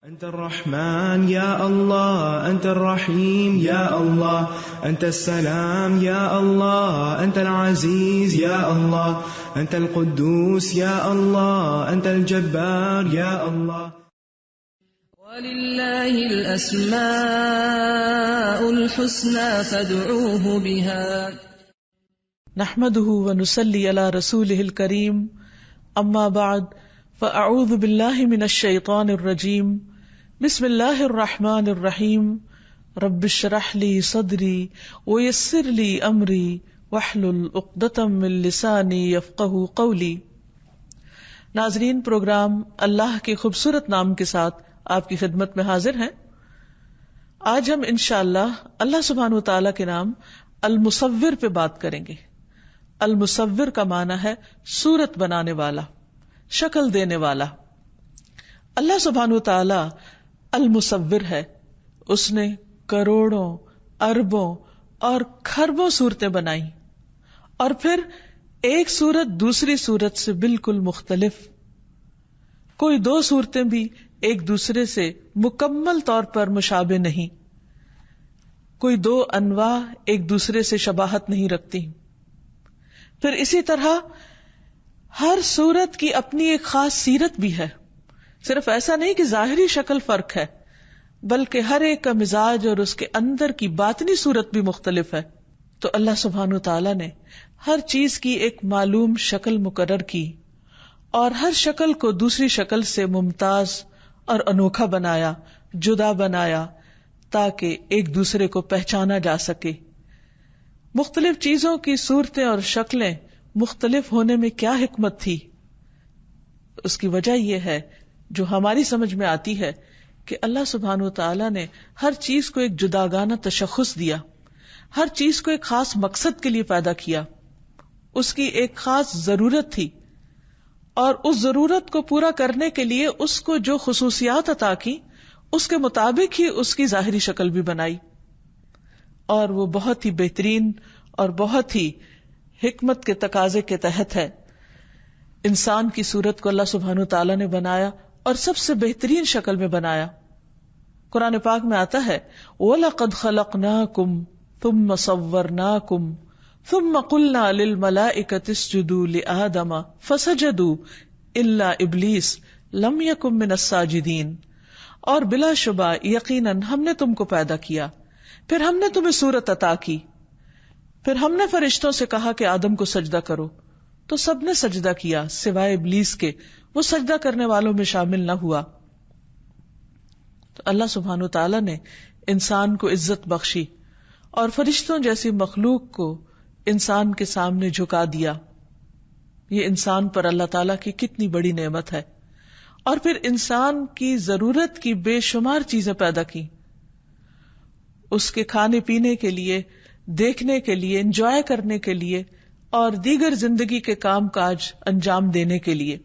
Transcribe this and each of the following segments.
أنت الرحمن يا الله، أنت الرحيم يا الله، أنت السلام يا الله، أنت العزيز يا الله، أنت القدوس يا الله، أنت الجبار يا الله. ولله الأسماء الحسنى فادعوه بها. نحمده ونصلي على رسوله الكريم، أما بعد فأعوذ بالله من الشيطان الرجيم، بسم الله الرحمن الرحيم، رب اشرح لي صدري ويسر لي أمري واحلل عقدة من لساني يفقهوا قولي. ناظرین، پروگرام اللہ کے خوبصورت نام کے ساتھ آپ کی خدمت میں حاضر ہیں. آج ہم انشاءاللہ اللہ سبحانہ وتعالی کے نام المصور پہ بات کریں گے. المصور کا معنی ہے صورت بنانے والا، شکل دینے والا. اللہ سبحانہ وتعالی المصور ہے. اس نے کروڑوں، اربوں اور کھربوں صورتیں بنائی، اور پھر ایک صورت دوسری صورت سے بالکل مختلف. کوئی دو صورتیں بھی ایک دوسرے سے مکمل طور پر مشابہ نہیں. کوئی دو انواع ایک دوسرے سے شباہت نہیں رکھتی. پھر اسی طرح ہر صورت کی اپنی ایک خاص سیرت بھی ہے. صرف ایسا نہیں کہ ظاہری شکل فرق ہے، بلکہ ہر ایک کا مزاج اور اس کے اندر کی باطنی صورت بھی مختلف ہے. تو اللہ سبحانہ وتعالی نے ہر چیز کی ایک معلوم شکل مقرر کی، اور ہر شکل کو دوسری شکل سے ممتاز اور انوکھا بنایا، جدا بنایا، تاکہ ایک دوسرے کو پہچانا جا سکے. مختلف چیزوں کی صورتیں اور شکلیں مختلف ہونے میں کیا حکمت تھی؟ اس کی وجہ یہ ہے جو ہماری سمجھ میں آتی ہے کہ اللہ سبحانہ وتعالی نے ہر چیز کو ایک جداگانہ تشخص دیا، ہر چیز کو ایک خاص مقصد کے لیے پیدا کیا. اس کی ایک خاص ضرورت تھی، اور اس ضرورت کو پورا کرنے کے لیے اس کو جو خصوصیات عطا کی، اس کے مطابق ہی اس کی ظاہری شکل بھی بنائی. اور وہ بہت ہی بہترین اور بہت ہی حکمت کے تقاضے کے تحت ہے. انسان کی صورت کو اللہ سبحانہ وتعالی نے بنایا اور سب سے بہترین شکل میں بنایا. قرآن پاک میں آتا ہے وَلَقَدْ خَلَقْنَاكُمْ ثُمَّ صَوَّرْنَاكُمْ ثُمَّ قُلْنَا لِلْمَلَائِكَةِ اسْجُدُوا لِآدَمَ فَسَجَدُوا إِلَّا إِبْلِيسَ لَمْ يَكُنْ مِنَ السَّاجِدِينَ. اور بلا شبہ یقیناً ہم نے تم کو پیدا کیا، پھر ہم نے تمہیں صورت عطا کی، پھر ہم نے فرشتوں سے کہا کہ آدم کو سجدہ کرو، تو سب نے سجدہ کیا سوائے ابلیس کے، وہ سجدہ کرنے والوں میں شامل نہ ہوا. تو اللہ سبحانہ وتعالی نے انسان کو عزت بخشی اور فرشتوں جیسی مخلوق کو انسان کے سامنے جھکا دیا. یہ انسان پر اللہ تعالیٰ کی کتنی بڑی نعمت ہے. اور پھر انسان کی ضرورت کی بے شمار چیزیں پیدا کی، اس کے کھانے پینے کے لیے، دیکھنے کے لیے، انجوائے کرنے کے لیے، اور دیگر زندگی کے کام کاج انجام دینے کے لیے.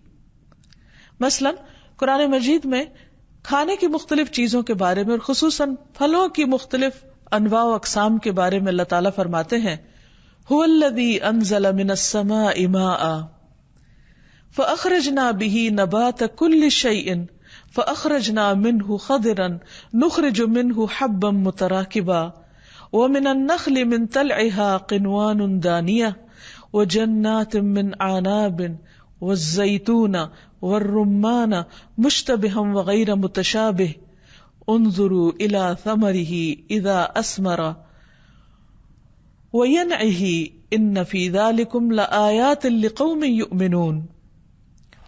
مثلا قرآن مجید میں کھانے کی مختلف چیزوں کے بارے میں، اور خصوصاً پھلوں کی مختلف انواع و اقسام کے بارے میں اللہ تعالیٰ فرماتے ہیں هُوَ الَّذِي أَنزَلَ مِنَ السَّمَاءِ مَاءً فَأَخْرَجْنَا بِهِ نَبَاتَ كُلِّ شَيْءٍ فَأَخْرَجْنَا مِنْهُ خَضِرًا نُخْرِجُ مِنْهُ حَبًّا مُتَرَاكِبًا وَمِنَ النَّخْلِ مِنْ طَلْعِهَا قِنْوَانٌ دَانِيَةٌ وَجَنَّاتٍ مِنْ أَعْنَابٍ وَالزَّيْتُونَ وَالرُّمَّانَ مُشْتَبِهًا وَغَيْرَ مُتَشَابِهٍ انظروا إلى ثمره إذا أثمر وينعه إن في ذلكم لآيات لقوم يؤمنون.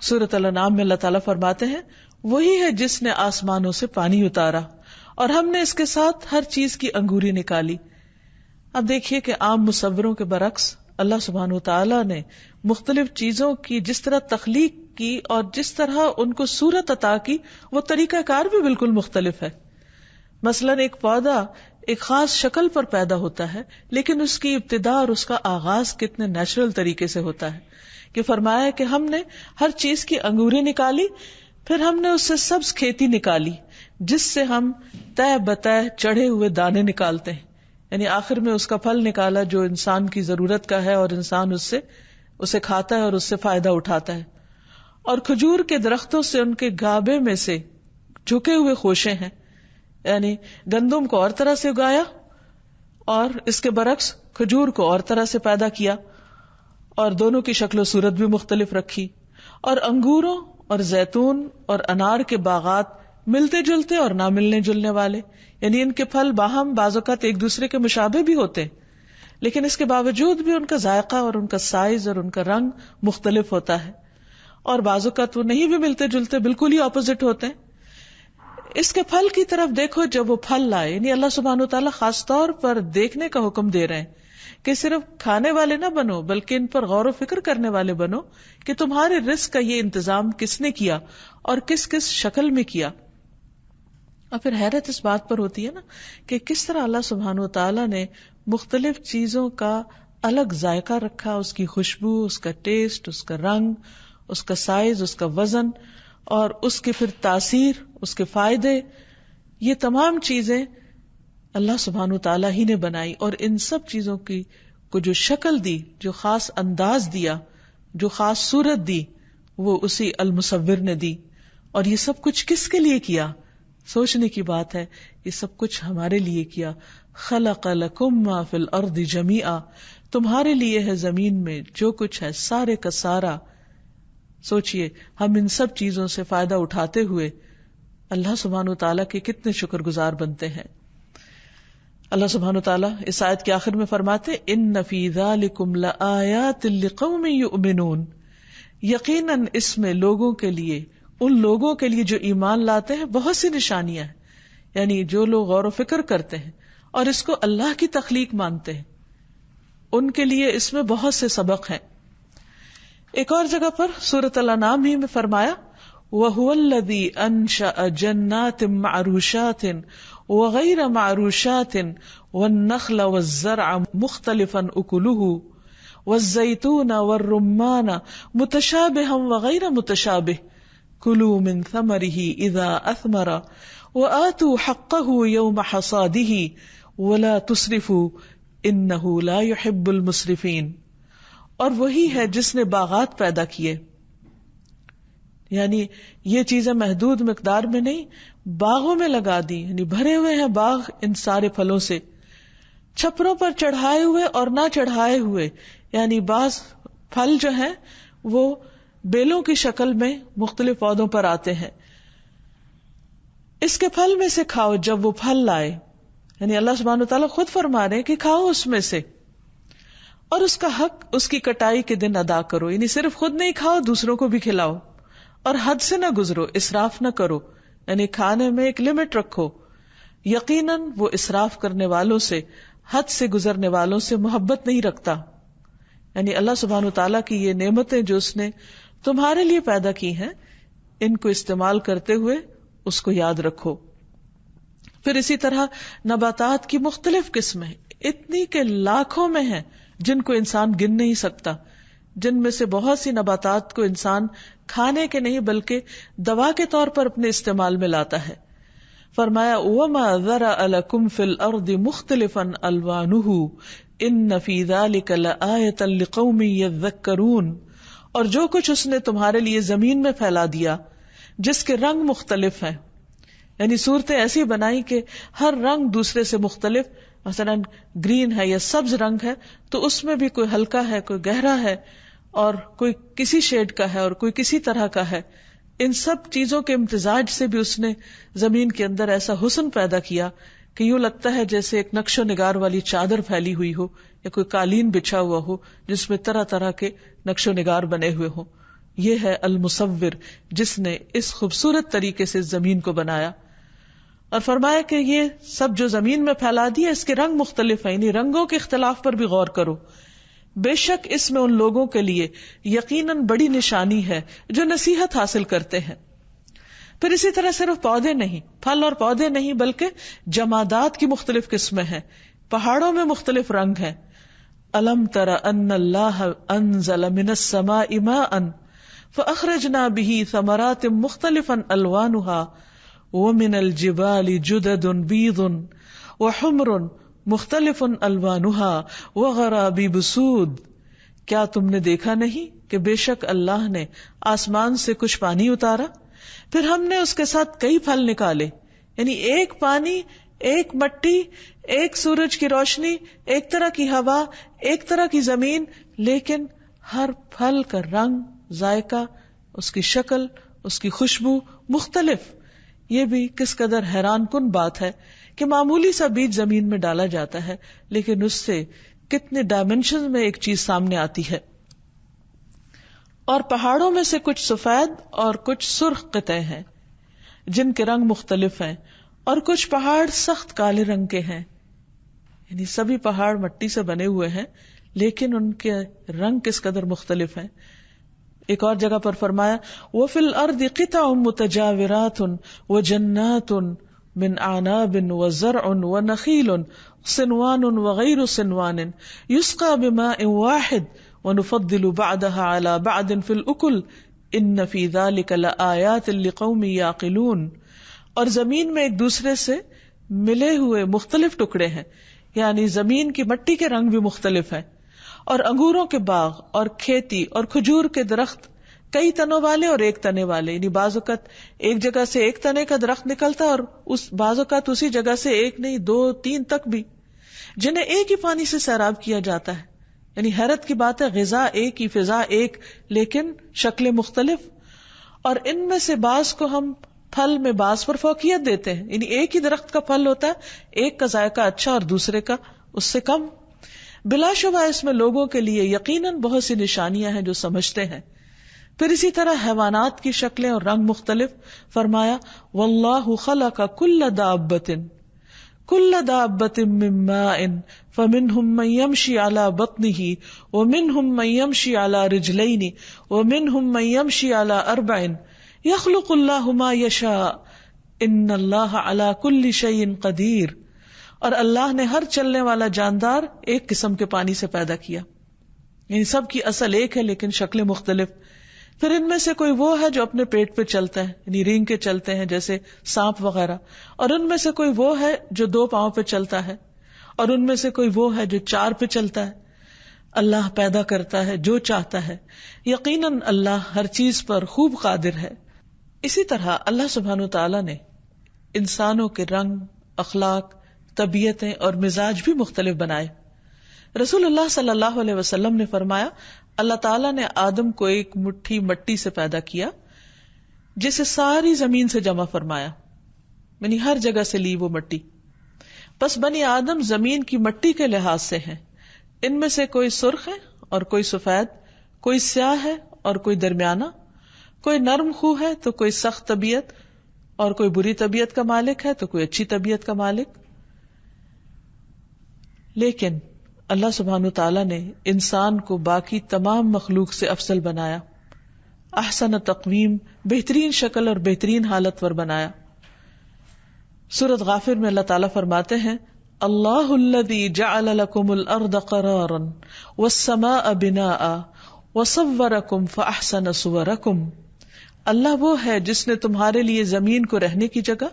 سورۃ الانعام میں اللہ تعالیٰ فرماتے ہیں وہی ہے جس نے آسمانوں سے پانی اتارا اور ہم نے اس کے ساتھ ہر چیز کی انگوری نکالی. اب دیکھیے کہ عام مصوروں کے برعکس اللہ سبحانہ وتعالیٰ نے مختلف چیزوں کی جس طرح تخلیق کی اور جس طرح ان کو صورت عطا کی، وہ طریقہ کار بھی بالکل مختلف ہے. مثلا ایک پودا ایک خاص شکل پر پیدا ہوتا ہے، لیکن اس کی ابتدا اور اس کا آغاز کتنے نیچرل طریقے سے ہوتا ہے کہ فرمایا کہ ہم نے ہر چیز کی انگوری نکالی، پھر ہم نے اس سے سبز کھیتی نکالی جس سے ہم تہ بتہ چڑھے ہوئے دانے نکالتے ہیں. یعنی آخر میں اس کا پھل نکالا جو انسان کی ضرورت کا ہے، اور انسان اسے کھاتا ہے اور اس سے فائدہ اٹھاتا ہے. اور کھجور کے درختوں سے ان کے گابے میں سے جھکے ہوئے خوشے ہیں، یعنی گندم کو اور طرح سے اگایا اور اس کے برعکس کھجور کو اور طرح سے پیدا کیا، اور دونوں کی شکل و صورت بھی مختلف رکھی. اور انگوروں اور زیتون اور انار کے باغات ملتے جلتے اور نہ ملنے جلنے والے، یعنی ان کے پھل باہم بعض اوقات ایک دوسرے کے مشابہ بھی ہوتے ہیں، لیکن اس کے باوجود بھی ان کا ذائقہ اور ان کا سائز اور ان کا رنگ مختلف ہوتا ہے. اور بعض اوقات وہ نہیں بھی ملتے جلتے، بالکل ہی اپوزٹ ہوتے ہیں. اس کے پھل کی طرف دیکھو جب وہ پھل لائے، یعنی اللہ سبحانہ وتعالیٰ خاص طور پر دیکھنے کا حکم دے رہے ہیں کہ صرف کھانے والے نہ بنو بلکہ ان پر غور و فکر کرنے والے بنو کہ تمہارے رزق کا یہ انتظام کس نے کیا اور کس کس شکل میں کیا. اور پھر حیرت اس بات پر ہوتی ہے نا کہ کس طرح اللہ سبحانہ وتعالیٰ نے مختلف چیزوں کا الگ ذائقہ رکھا، اس کی خوشبو، اس کا ٹیسٹ، اس کا رنگ، اس کا سائز، اس کا وزن، اور اس کے پھر تاثیر، اس کے فائدے. یہ تمام چیزیں اللہ سبحانہ وتعالیٰ ہی نے بنائی، اور ان سب چیزوں کی کو جو شکل دی، جو خاص انداز دیا، جو خاص صورت دی، وہ اسی المصور نے دی. اور یہ سب کچھ کس کے لیے کیا؟ سوچنے کی بات ہے، یہ سب کچھ ہمارے لیے کیا. خلق لکم ما فی الارض جمیعا، تمہارے لیے ہے زمین میں جو کچھ ہے سارے کا سارا. سوچئے ہم ان سب چیزوں سے فائدہ اٹھاتے ہوئے اللہ سبحانہ وتعالیٰ کے کتنے شکر گزار بنتے ہیں. اللہ سبحانہ وتعالیٰ اس آیت کے آخر میں فرماتے ان فی ذالکم لآیات لقوم یؤمنون، یقیناً اس میں لوگوں کے لیے، ان لوگوں کے لیے جو ایمان لاتے ہیں بہت سی نشانیاں ہیں. یعنی جو لوگ غور و فکر کرتے ہیں اور اس کو اللہ کی تخلیق مانتے ہیں، ان کے لیے اس میں بہت سے سبق ہیں. ایک اور جگہ پر سورۃ الانعام ہی میں فرمایا وَهُوَ الَّذِي أَنشَأَ جَنَّاتٍ مَعْرُوشَاتٍ وَغَيْرَ مَعْرُوشَاتٍ وَالنَّخْلَ وَالزَّرْعَ مُخْتَلِفًا أُكُلُهُ وَالزَّيْتُونَ وَالرُّمَّانَ مُتَشَابِهًا وَغَيْرَ مُتَشَابِهٍ كُلُوا مِن ثَمَرِهِ إِذَا أَثْمَرَ وَآتُوا حَقَّهُ يَوْمَ حَصَادِهِ وَلَا تُسْرِفُوا إِنَّهُ لَا يُحِبُّ الْمُسْرِفِينَ. اور وہی ہے جس نے باغات پیدا کیے، یعنی یہ چیزیں محدود مقدار میں نہیں، باغوں میں لگا دی، یعنی بھرے ہوئے ہیں باغ ان سارے پھلوں سے، چھپروں پر چڑھائے ہوئے اور نہ چڑھائے ہوئے، یعنی بعض پھل جو ہیں وہ بیلوں کی شکل میں مختلف پودوں پر آتے ہیں. اس کے پھل میں سے کھاؤ جب وہ پھل لائے، یعنی اللہ سبحانہ وتعالیٰ خود فرما رہے ہیں کہ کھاؤ اس میں سے، اور اس کا حق اس کی کٹائی کے دن ادا کرو. یعنی صرف خود نہیں کھاؤ، دوسروں کو بھی کھلاؤ، اور حد سے نہ گزرو، اسراف نہ کرو، یعنی کھانے میں ایک لمٹ رکھو. یقیناً وہ اسراف کرنے والوں سے، حد سے گزرنے والوں سے محبت نہیں رکھتا. یعنی اللہ سبحانہ وتعالیٰ کی یہ نعمتیں جو اس نے تمہارے لیے پیدا کی ہیں، ان کو استعمال کرتے ہوئے اس کو یاد رکھو. پھر اسی طرح نباتات کی مختلف قسمیں اتنی کہ لاکھوں میں ہیں جن کو انسان گن نہیں سکتا، جن میں سے بہت سی نباتات کو انسان کھانے کے نہیں بلکہ دوا کے طور پر اپنے استعمال میں لاتا ہے. فرمایا وَمَا ذَرَأَ لَكُمْ فِي الْأَرْضِ مُخْتَلِفًا أَلْوَانُهُ إِنَّ فِي ذَلِكَ لَآيَةً لِقَوْمٍ يَذَّكَّرُونَ. اور جو کچھ اس نے تمہارے لیے زمین میں پھیلا دیا جس کے رنگ مختلف ہیں، یعنی صورتیں ایسی بنائی کہ ہر رنگ دوسرے سے مختلف، مثلا گرین ہے یا سبز رنگ ہے تو اس میں بھی کوئی ہلکا ہے، کوئی گہرا ہے، اور کوئی کسی شیڈ کا ہے اور کوئی کسی طرح کا ہے. ان سب چیزوں کے امتزاج سے بھی اس نے زمین کے اندر ایسا حسن پیدا کیا کہ یوں لگتا ہے جیسے ایک نقش و نگار والی چادر پھیلی ہوئی ہو یا کوئی قالین بچھا ہوا ہو جس میں طرح طرح کے نقش و نگار بنے ہوئے ہوں. یہ ہے المصور جس نے اس خوبصورت طریقے سے زمین کو بنایا. اور فرمایا کہ یہ سب جو زمین میں پھیلا دیا اس کے رنگ مختلف ہیں، یعنی رنگوں کے اختلاف پر بھی غور کرو. بے شک اس میں ان لوگوں کے لیے یقیناً بڑی نشانی ہے جو نصیحت حاصل کرتے ہیں. پھر اسی طرح صرف پودے نہیں، پھل اور پودے نہیں بلکہ جمادات کی مختلف قسمیں ہیں، پہاڑوں میں مختلف رنگ ہیں. الم تر ان اللہ انزل من السماء ماء فاخرجنا به ثمرات مختلفا الوانها ومن الجبال جدد بيض وحمر مختلف الوانها وغرابيب سود. کیا تم نے دیکھا نہیں کہ بے شک اللہ نے آسمان سے کچھ پانی اتارا پھر ہم نے اس کے ساتھ کئی پھل نکالے، یعنی ایک پانی، ایک مٹی، ایک سورج کی روشنی، ایک طرح کی ہوا، ایک طرح کی زمین، لیکن ہر پھل کا رنگ، ذائقہ، اس کی شکل، اس کی خوشبو مختلف. یہ بھی کس قدر حیران کن بات ہے کہ معمولی سا بیج زمین میں ڈالا جاتا ہے لیکن اس سے کتنے ڈائمینشن میں ایک چیز سامنے آتی ہے. اور پہاڑوں میں سے کچھ سفید اور کچھ سرخ قطعے ہیں جن کے رنگ مختلف ہیں، اور کچھ پہاڑ سخت کالے رنگ کے ہیں. یعنی سبھی پہاڑ مٹی سے بنے ہوئے ہیں لیکن ان کے رنگ کس قدر مختلف ہیں. ایک اور جگہ پر فرمایا وَفِي الْأَرْضِ قِطَعٌ مُتَجَاوِرَاتٌ وَجَنَّاتٌ مِّنْ أَعْنَابٍ وَزَرْعٌ وَنَخِيلٌ صِنْوَانٌ وَغَيْرُ صِنْوَانٍ يُسْقَى بِمَاءٍ وَاحِدٍ وَنُفَضِّلُ بَعْضَهَا عَلَى بَعْضٍ فِي الْأُكُلِ إِنَّ فِي ذَلِكَ لَآيَاتٍ لِقَوْمٍ يَعْقِلُونَ. اور زمین میں ایک دوسرے سے ملے ہوئے مختلف ٹکڑے ہیں، یعنی زمین کی مٹی کے رنگ بھی مختلف ہیں، اور انگوروں کے باغ اور کھیتی اور کھجور کے درخت کئی تنوں والے اور ایک تنے والے، یعنی بعض اوقات ایک جگہ سے ایک تنے کا درخت نکلتا ہے اور بعض اوقات اسی جگہ سے ایک نہیں 2 3 تک بھی، جنہیں ایک ہی پانی سے سیراب کیا جاتا ہے. یعنی حیرت کی بات ہے، غذا ایک ہی، فضا ایک، لیکن شکلیں مختلف. اور ان میں سے بعض کو ہم پھل میں بعض پر فوقیت دیتے ہیں، یعنی ایک ہی درخت کا پھل ہوتا ہے، ایک کا ذائقہ اچھا اور دوسرے کا اس سے کم. بلا شبہ اس میں لوگوں کے لیے یقیناً بہت سی نشانیاں ہیں جو سمجھتے ہیں. پھر اسی طرح حیوانات کی شکلیں اور رنگ مختلف. فرمایا واللہ خلق کل دابۃ من ماء فمنهم من يمشي على بطنه ومنهم من يمشي على رجلين ومنهم من يمشي على 4 يخلق الله ما يشاء ان الله على كل شيء قدير. اور اللہ نے ہر چلنے والا جاندار ایک قسم کے پانی سے پیدا کیا، یعنی سب کی اصل ایک ہے لیکن شکلیں مختلف. پھر ان میں سے کوئی وہ ہے جو اپنے پیٹ پہ چلتا ہے، یعنی رینگ کے چلتے ہیں جیسے سانپ وغیرہ، اور ان میں سے کوئی وہ ہے جو 2 پاؤں پہ چلتا ہے، اور ان میں سے کوئی وہ ہے جو 4 پہ چلتا ہے. اللہ پیدا کرتا ہے جو چاہتا ہے، یقیناً اللہ ہر چیز پر خوب قادر ہے. اسی طرح اللہ سبحانہ وتعالی نے انسانوں کے رنگ، اخلاق، طبیعتیں اور مزاج بھی مختلف بنائے. رسول اللہ صلی اللہ علیہ وسلم نے فرمایا اللہ تعالیٰ نے آدم کو ایک مٹھی مٹی سے پیدا کیا جسے ساری زمین سے جمع فرمایا، یعنی ہر جگہ سے لی وہ مٹی. بس بنی آدم زمین کی مٹی کے لحاظ سے ہیں، ان میں سے کوئی سرخ ہے اور کوئی سفید، کوئی سیاہ ہے اور کوئی درمیانہ، کوئی نرم خو ہے تو کوئی سخت طبیعت، اور کوئی بری طبیعت کا مالک ہے تو کوئی اچھی طبیعت کا مالک. لیکن اللہ سبحانہ تعالیٰ نے انسان کو باقی تمام مخلوق سے افضل بنایا، احسن تقویم، بہترین شکل اور بہترین حالت پر بنایا. سورۃ غافر میں اللہ تعالیٰ فرماتے ہیں اللہ الذی جعل لکم الارض قرارا والسماء بناء وصورکم فاحسن صورکم. اللہ وہ ہے جس نے تمہارے لیے زمین کو رہنے کی جگہ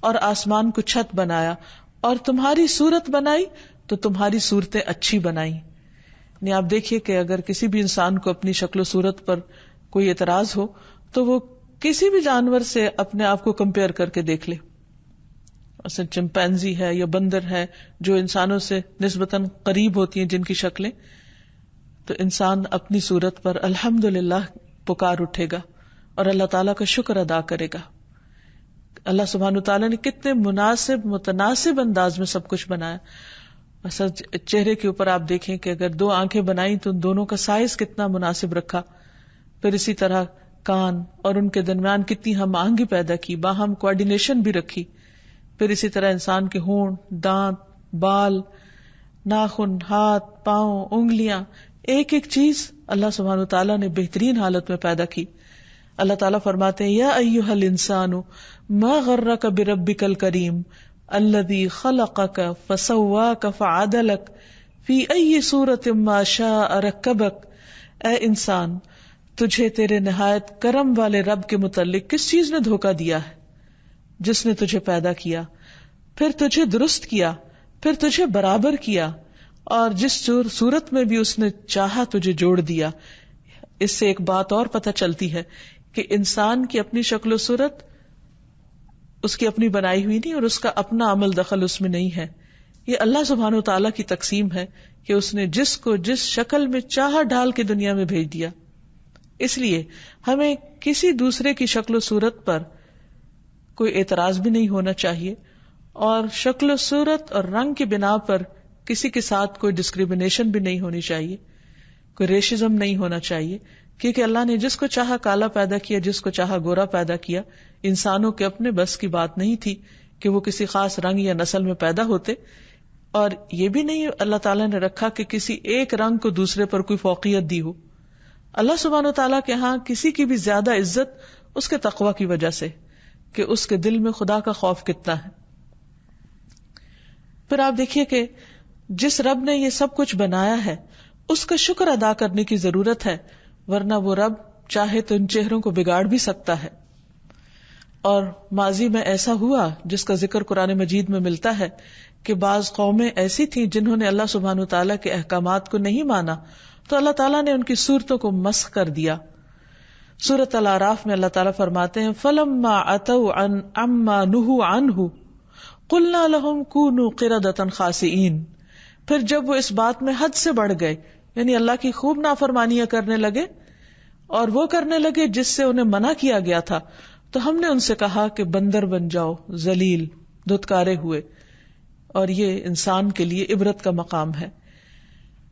اور آسمان کو چھت بنایا اور تمہاری صورت بنائی تو تمہاری صورتیں اچھی بنائی. یعنی آپ دیکھیے کہ اگر کسی بھی انسان کو اپنی شکل و صورت پر کوئی اعتراض ہو تو وہ کسی بھی جانور سے اپنے آپ کو کمپیئر کر کے دیکھ لے. مثلا چمپینزی ہے یا بندر ہے جو انسانوں سے نسبتاً قریب ہوتی ہیں جن کی شکلیں، تو انسان اپنی صورت پر الحمدللہ پکار اٹھے گا اور اللہ تعالیٰ کا شکر ادا کرے گا. اللہ سبحانہ تعالیٰ نے کتنے مناسب متناسب انداز میں سب کچھ بنایا. مثلا چہرے کے اوپر آپ دیکھیں کہ اگر 2 آنکھیں بنائی تو ان دونوں کا سائز کتنا مناسب رکھا. پھر اسی طرح کان اور ان کے درمیان کتنی ہم آہنگی پیدا کی، باہم کوآرڈینیشن بھی رکھی. پھر اسی طرح انسان کے ہونٹ، دانت، بال، ناخن، ہاتھ، پاؤں، انگلیاں، ایک ایک چیز اللہ سبحانہ تعالیٰ نے بہترین حالت میں پیدا کی. اللہ تعالیٰ فرماتے ہیں یا ایھا الانسان ما غرک بربک الکریم الذی خلقک فسواک فعدلک فی ای صورت ما شاء رکبک. اے انسان، تجھے تیرے نہایت کرم والے رب کے متعلق کس چیز نے دھوکہ دیا ہے؟ جس نے تجھے پیدا کیا، پھر تجھے درست کیا، پھر تجھے برابر کیا، اور جس صورت میں بھی اس نے چاہا تجھے جوڑ دیا. اس سے ایک بات اور پتہ چلتی ہے کہ انسان کی اپنی شکل و صورت اس کی اپنی بنائی ہوئی نہیں اور اس کا اپنا عمل دخل اس میں نہیں ہے. یہ اللہ سبحانہ و تعالیٰ کی تقسیم ہے کہ اس نے جس کو جس شکل میں چاہا ڈھال کے دنیا میں بھیج دیا. اس لیے ہمیں کسی دوسرے کی شکل و صورت پر کوئی اعتراض بھی نہیں ہونا چاہیے، اور شکل و صورت اور رنگ کی بنا پر کسی کے ساتھ کوئی ڈسکریمنیشن بھی نہیں ہونی چاہیے، کوئی ریشزم نہیں ہونا چاہیے، کیونکہ اللہ نے جس کو چاہا کالا پیدا کیا، جس کو چاہا گورا پیدا کیا. انسانوں کے اپنے بس کی بات نہیں تھی کہ وہ کسی خاص رنگ یا نسل میں پیدا ہوتے، اور یہ بھی نہیں اللہ تعالیٰ نے رکھا کہ کسی ایک رنگ کو دوسرے پر کوئی فوقیت دی ہو. اللہ سبحانہ و تعالیٰ کے ہاں کسی کی بھی زیادہ عزت اس کے تقوی کی وجہ سے کہ اس کے دل میں خدا کا خوف کتنا ہے. پھر آپ دیکھیے کہ جس رب نے یہ سب کچھ بنایا ہے اس کا شکر ادا کرنے کی ضرورت ہے، ورنہ وہ رب چاہے تو ان چہروں کو بگاڑ بھی سکتا ہے. اور ماضی میں ایسا ہوا جس کا ذکر قرآن مجید میں ملتا ہے کہ بعض قومیں ایسی تھیں جنہوں نے اللہ سبحانہ وتعالیٰ کے احکامات کو نہیں مانا، تو اللہ تعالیٰ نے ان کی صورتوں کو مسخ کر دیا. سورۃ الاعراف میں اللہ تعالیٰ فرماتے ہیں فَلَمَّا عَتَوْا عَمَّا نُهُوا عَنْهُ قُلْنَا لَهُمْ كُونُوا قِرَدَةً خَاسِئِينَ. پھر جب وہ اس بات میں حد سے بڑھ گئے، یعنی اللہ کی خوب نافرمانیاں کرنے لگے اور وہ کرنے لگے جس سے انہیں منع کیا گیا تھا، تو ہم نے ان سے کہا کہ بندر بن جاؤ، ذلیل، دھتکارے ہوئے. اور یہ انسان کے لیے عبرت کا مقام ہے.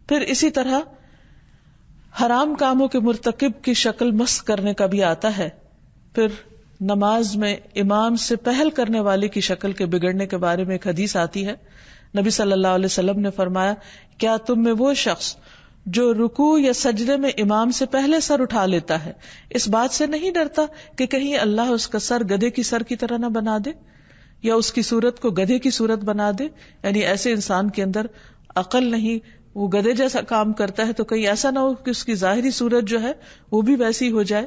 پھر اسی طرح حرام کاموں کے مرتکب کی شکل مسخ کرنے کا بھی آتا ہے. پھر نماز میں امام سے پہل کرنے والے کی شکل کے بگڑنے کے بارے میں ایک حدیث آتی ہے. نبی صلی اللہ علیہ وسلم نے فرمایا، کیا تم میں وہ شخص جو رکوع یا سجدے میں امام سے پہلے سر اٹھا لیتا ہے اس بات سے نہیں ڈرتا کہ کہیں اللہ اس کا سر گدھے کی سر کی طرح نہ بنا دے یا اس کی صورت کو گدھے کی صورت بنا دے؟ یعنی ایسے انسان کے اندر عقل نہیں، وہ گدھے جیسا کام کرتا ہے، تو کہیں ایسا نہ ہو کہ اس کی ظاہری صورت جو ہے وہ بھی ویسی ہو جائے.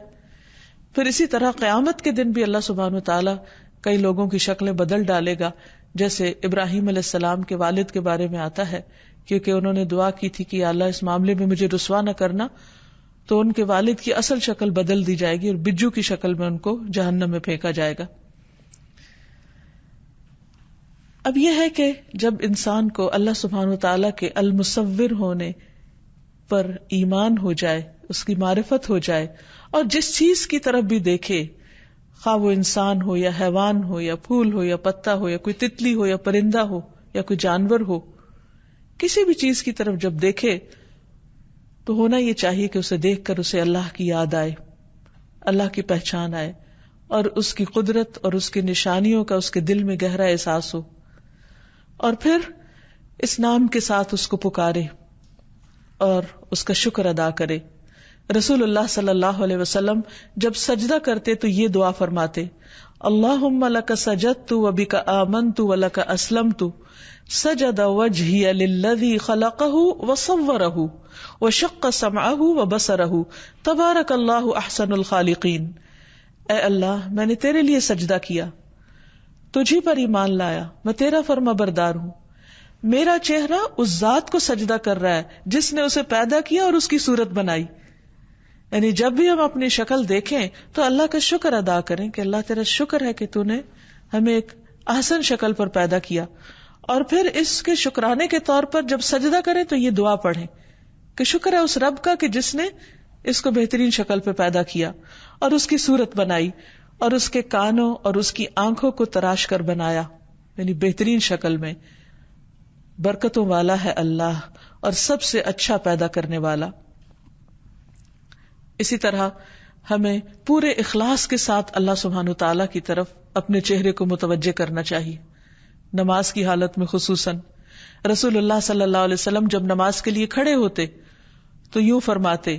پھر اسی طرح قیامت کے دن بھی اللہ سبحانہ وتعالیٰ کئی لوگوں کی شکلیں بدل ڈالے گا. جیسے ابراہیم علیہ السلام کے والد کے بارے میں آتا ہے، کیونکہ انہوں نے دعا کی تھی کہ اللہ اس معاملے میں مجھے رسوا نہ کرنا، تو ان کے والد کی اصل شکل بدل دی جائے گی اور بجو کی شکل میں ان کو جہنم میں پھینکا جائے گا. اب یہ ہے کہ جب انسان کو اللہ سبحانہ وتعالیٰ کے المصور ہونے پر ایمان ہو جائے، اس کی معرفت ہو جائے، اور جس چیز کی طرف بھی دیکھے، خواہ وہ انسان ہو یا حیوان ہو یا پھول ہو یا پتا ہو یا کوئی تتلی ہو یا پرندہ ہو یا کوئی جانور ہو، کسی بھی چیز کی طرف جب دیکھے تو ہونا یہ چاہیے کہ اسے دیکھ کر اسے اللہ کی یاد آئے، اللہ کی پہچان آئے، اور اس کی قدرت اور اس کی نشانیوں کا اس کے دل میں گہرا احساس ہو، اور پھر اس نام کے ساتھ اس کو پکارے اور اس کا شکر ادا کرے. رسول اللہ صلی اللہ علیہ وسلم جب سجدہ کرتے تو یہ دعا فرماتے، اللہم لک سجدت وبک آمنت ولک اسلمت سجد وجہی للذی خلقہ وصورہ وشق سمعہ وبصرہ تبارک اللہ احسن الخالقین. اے اللہ، میں نے تیرے لیے سجدہ کیا، تجھی پر ایمان لایا، میں تیرا فرما بردار ہوں. میرا چہرہ اس ذات کو سجدہ کر رہا ہے جس نے اسے پیدا کیا اور اس کی صورت بنائی. یعنی جب بھی ہم اپنی شکل دیکھیں تو اللہ کا شکر ادا کریں کہ اللہ تیرا شکر ہے کہ تو نے ہمیں ایک احسن شکل پر پیدا کیا. اور پھر اس کے شکرانے کے طور پر جب سجدہ کریں تو یہ دعا پڑھیں کہ شکر ہے اس رب کا کہ جس نے اس کو بہترین شکل پہ پیدا کیا اور اس کی صورت بنائی اور اس کے کانوں اور اس کی آنکھوں کو تراش کر بنایا، یعنی بہترین شکل میں. برکتوں والا ہے اللہ اور سب سے اچھا پیدا کرنے والا. اسی طرح ہمیں پورے اخلاص کے ساتھ اللہ سبحانہ وتعالیٰ کی طرف اپنے چہرے کو متوجہ کرنا چاہیے، نماز کی حالت میں خصوصاً. رسول اللہ صلی اللہ علیہ وسلم جب نماز کے لیے کھڑے ہوتے تو یوں فرماتے،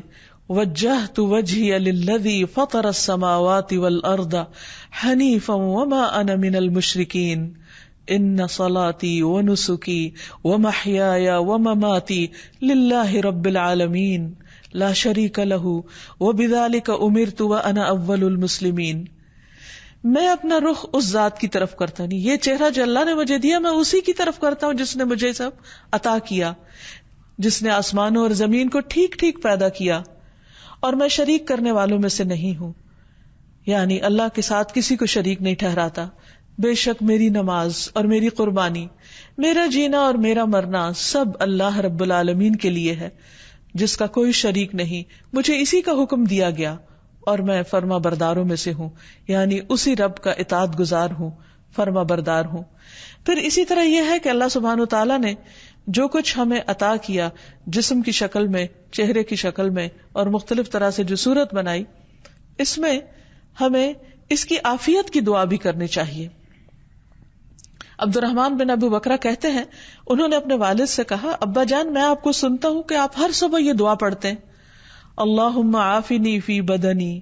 وجہت وجہی للذی فطر السماوات والارض حنیفا وما انا من المشرکین ان صلاتی ونسکی ومحیای ومماتی للہ رب العالمین لا شریک لہ وبذالک امرت وانا اول المسلمین. میں اپنا رخ اس ذات کی طرف کرتا نہیں، یہ چہرہ جو اللہ نے مجھے دیا میں اسی کی طرف کرتا ہوں جس نے مجھے سب عطا کیا، جس نے آسمانوں اور زمین کو ٹھیک ٹھیک پیدا کیا، اور میں شریک کرنے والوں میں سے نہیں ہوں. یعنی اللہ کے ساتھ کسی کو شریک نہیں ٹھہراتا. بے شک میری نماز اور میری قربانی، میرا جینا اور میرا مرنا سب اللہ رب العالمین کے لیے ہے جس کا کوئی شریک نہیں. مجھے اسی کا حکم دیا گیا اور میں فرما برداروں میں سے ہوں، یعنی اسی رب کا اطاعت گزار ہوں، فرما بردار ہوں. پھر اسی طرح یہ ہے کہ اللہ سبحانہ و تعالیٰ نے جو کچھ ہمیں عطا کیا، جسم کی شکل میں، چہرے کی شکل میں اور مختلف طرح سے جو صورت بنائی، اس میں ہمیں اس کی عافیت کی دعا بھی کرنی چاہیے. عبد الرحمن بن ابو بکرہ کہتے ہیں انہوں نے اپنے والد سے کہا، ابا جان میں آپ کو سنتا ہوں کہ آپ ہر صبح یہ دعا پڑھتے ہیں، اللہم عافنی فی بدنی،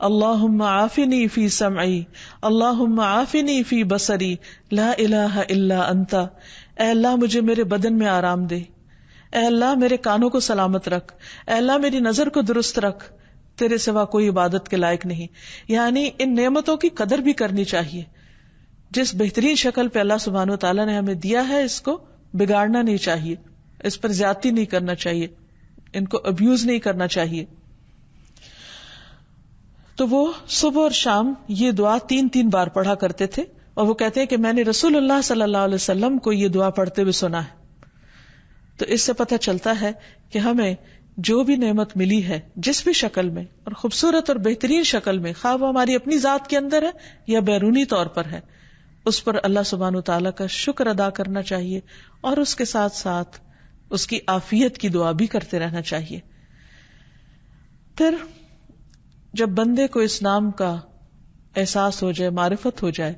اللہم عافنی فی سمعی، اللہم عافنی فی بصری، لا الہ الا انت. اے اللہ مجھے میرے بدن میں آرام دے، اے اللہ میرے کانوں کو سلامت رکھ، اے اللہ میری نظر کو درست رکھ، تیرے سوا کوئی عبادت کے لائق نہیں. یعنی ان نعمتوں کی قدر بھی کرنی چاہیے. جس بہترین شکل پہ اللہ سبحانہ و تعالیٰ نے ہمیں دیا ہے اس کو بگاڑنا نہیں چاہیے، اس پر زیادتی نہیں کرنا چاہیے، ان کو ابیوز نہیں کرنا چاہیے. تو وہ صبح اور شام یہ دعا 3 بار پڑھا کرتے تھے، اور وہ کہتے ہیں کہ میں نے رسول اللہ صلی اللہ علیہ وسلم کو یہ دعا پڑھتے ہوئے سنا ہے. تو اس سے پتہ چلتا ہے کہ ہمیں جو بھی نعمت ملی ہے جس بھی شکل میں اور خوبصورت اور بہترین شکل میں، خواہ وہ ہماری اپنی ذات کے اندر ہے یا بیرونی طور پر ہے، اس پر اللہ سبحانہ وتعالیٰ کا شکر ادا کرنا چاہیے اور اس کے ساتھ ساتھ اس کی عافیت کی دعا بھی کرتے رہنا چاہیے. پھر جب بندے کو اس نام کا احساس ہو جائے، معرفت ہو جائے،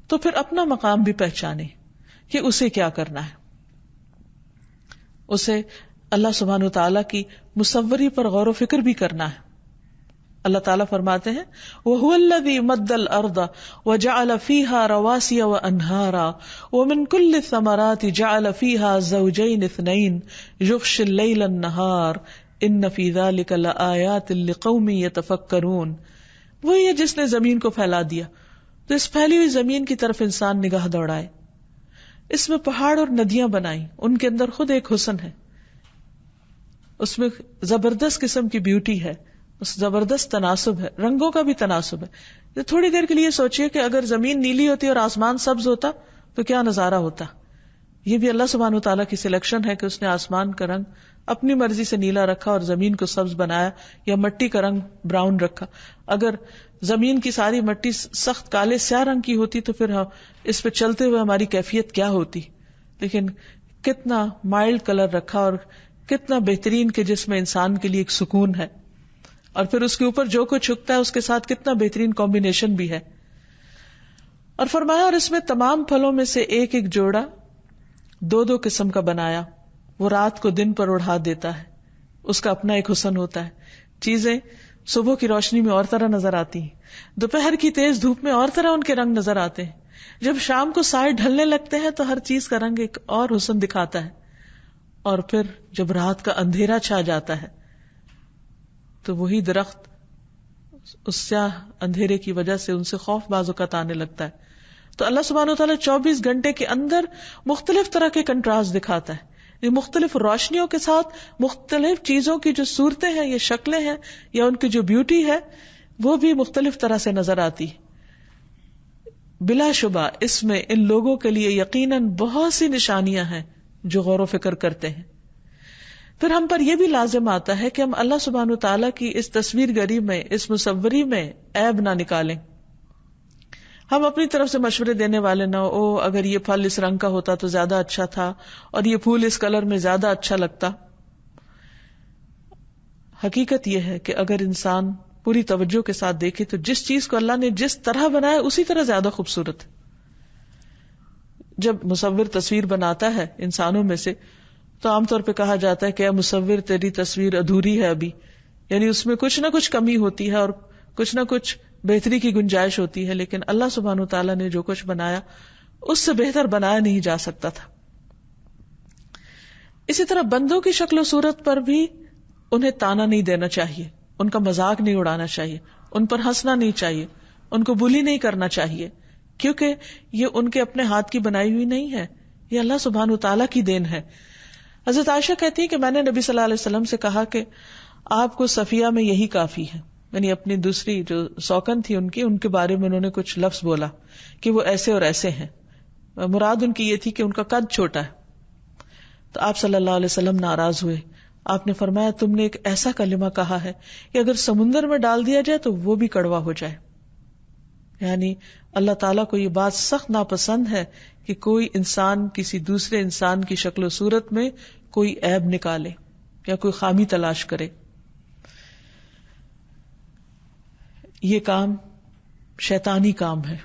تو پھر اپنا مقام بھی پہچانے کہ اسے کیا کرنا ہے. اسے اللہ سبحانہ وتعالیٰ کی مصوری پر غور و فکر بھی کرنا ہے. اللہ تعالیٰ فرماتے ہیں وَهُوَ الَّذِي مَدَّ الْأَرْضَ وَجَعَلَ فِيهَا رَوَاسِيَ وَأَنْهَارًا وَمِنْ كُلِّ الثَّمَرَاتِ جَعَلَ فِيهَا زَوْجَيْنِ اثْنَيْنِ يُغْشِي اللَّيْلَ النَّهَارَ إِنَّ فِي ذَلِكَ لَآيَاتٍ لِقَوْمٍ يَتَفَكَّرُونَ. وہی ہے جس نے زمین کو پھیلا دیا تو اس پھیلی ہوئی زمین کی طرف انسان نگاہ دوڑائے. اس میں پہاڑ اور ندیاں بنائیں، ان کے اندر خود ایک حسن ہے، اس میں زبردست قسم کی بیوٹی ہے، اس زبردست تناسب ہے، رنگوں کا بھی تناسب ہے. تھوڑی دیر کے لیے سوچئے کہ اگر زمین نیلی ہوتی اور آسمان سبز ہوتا تو کیا نظارہ ہوتا. یہ بھی اللہ سبحانہ و تعالیٰ کی سلیکشن ہے کہ اس نے آسمان کا رنگ اپنی مرضی سے نیلا رکھا اور زمین کو سبز بنایا، یا مٹی کا رنگ براؤن رکھا. اگر زمین کی ساری مٹی سخت کالے سیاہ رنگ کی ہوتی تو پھر اس پہ چلتے ہوئے ہماری کیفیت کیا ہوتی. لیکن کتنا مائلڈ کلر رکھا اور کتنا بہترین کہ جس میں انسان کے لیے ایک سکون ہے، اور پھر اس کے اوپر جو کچھ اگتا ہے اس کے ساتھ کتنا بہترین کمبینیشن بھی ہے. اور فرمایا اور اس میں تمام پھلوں میں سے ایک ایک جوڑا 2 قسم کا بنایا، وہ رات کو دن پر اڑا دیتا ہے، اس کا اپنا ایک حسن ہوتا ہے. چیزیں صبح کی روشنی میں اور طرح نظر آتی ہیں، دوپہر کی تیز دھوپ میں اور طرح ان کے رنگ نظر آتے ہیں، جب شام کو سائے ڈھلنے لگتے ہیں تو ہر چیز کا رنگ ایک اور حسن دکھاتا ہے. اور پھر جب رات کا اندھیرا چھا جاتا ہے تو وہی درخت اس سیاہ اندھیرے کی وجہ سے ان سے خوف بعض اوقات آنے لگتا ہے. تو اللہ سبحانہ وتعالیٰ 24 گھنٹے کے اندر مختلف طرح کے کنٹراسٹ دکھاتا ہے. یہ مختلف روشنیوں کے ساتھ مختلف چیزوں کی جو صورتیں ہیں یا شکلیں ہیں یا ان کی جو بیوٹی ہے وہ بھی مختلف طرح سے نظر آتی. بلا شبہ اس میں ان لوگوں کے لیے یقیناً بہت سی نشانیاں ہیں جو غور و فکر کرتے ہیں. پھر ہم پر یہ بھی لازم آتا ہے کہ ہم اللہ سبحانہ وتعالیٰ کی اس تصویر گری میں، اس مصوری میں عیب نہ نکالیں. ہم اپنی طرف سے مشورے دینے والے نہ ہو، اگر یہ پھل اس رنگ کا ہوتا تو زیادہ اچھا تھا، اور یہ پھول اس کلر میں زیادہ اچھا لگتا. حقیقت یہ ہے کہ اگر انسان پوری توجہ کے ساتھ دیکھے تو جس چیز کو اللہ نے جس طرح بنایا اسی طرح زیادہ خوبصورت ہے. جب مصور تصویر بناتا ہے انسانوں میں سے تو عام طور پہ کہا جاتا ہے کہ اے مصور تیری تصویر ادھوری ہے ابھی، یعنی اس میں کچھ نہ کچھ کمی ہوتی ہے اور کچھ نہ کچھ بہتری کی گنجائش ہوتی ہے. لیکن اللہ سبحانہ وتعالیٰ نے جو کچھ بنایا اس سے بہتر بنایا نہیں جا سکتا تھا. اسی طرح بندوں کی شکل و صورت پر بھی انہیں تانا نہیں دینا چاہیے، ان کا مذاق نہیں اڑانا چاہیے، ان پر ہنسنا نہیں چاہیے، ان کو بلی نہیں کرنا چاہیے، کیونکہ یہ ان کے اپنے ہاتھ کی بنائی ہوئی نہیں ہے، یہ اللہ سبحانہ وتعالیٰ کی دین ہے. حضرت عائشہ کہتی ہے کہ میں نے نبی صلی اللہ علیہ وسلم سے کہا کہ آپ کو صفیہ میں یہی کافی ہے، یعنی اپنی دوسری جو سوکن تھی ان کے بارے میں انہوں نے کچھ لفظ بولا کہ وہ ایسے اور ایسے ہیں. مراد ان کی یہ تھی کہ ان کا قد چھوٹا ہے. تو آپ صلی اللہ علیہ وسلم ناراض ہوئے. آپ نے فرمایا تم نے ایک ایسا کلمہ کہا ہے کہ اگر سمندر میں ڈال دیا جائے تو وہ بھی کڑوا ہو جائے. یعنی اللہ تعالیٰ کو یہ بات سخت ناپسند ہے کہ کوئی انسان کسی دوسرے انسان کی شکل و صورت میں کوئی عیب نکالے یا کوئی خامی تلاش کرے. یہ کام شیطانی کام ہے.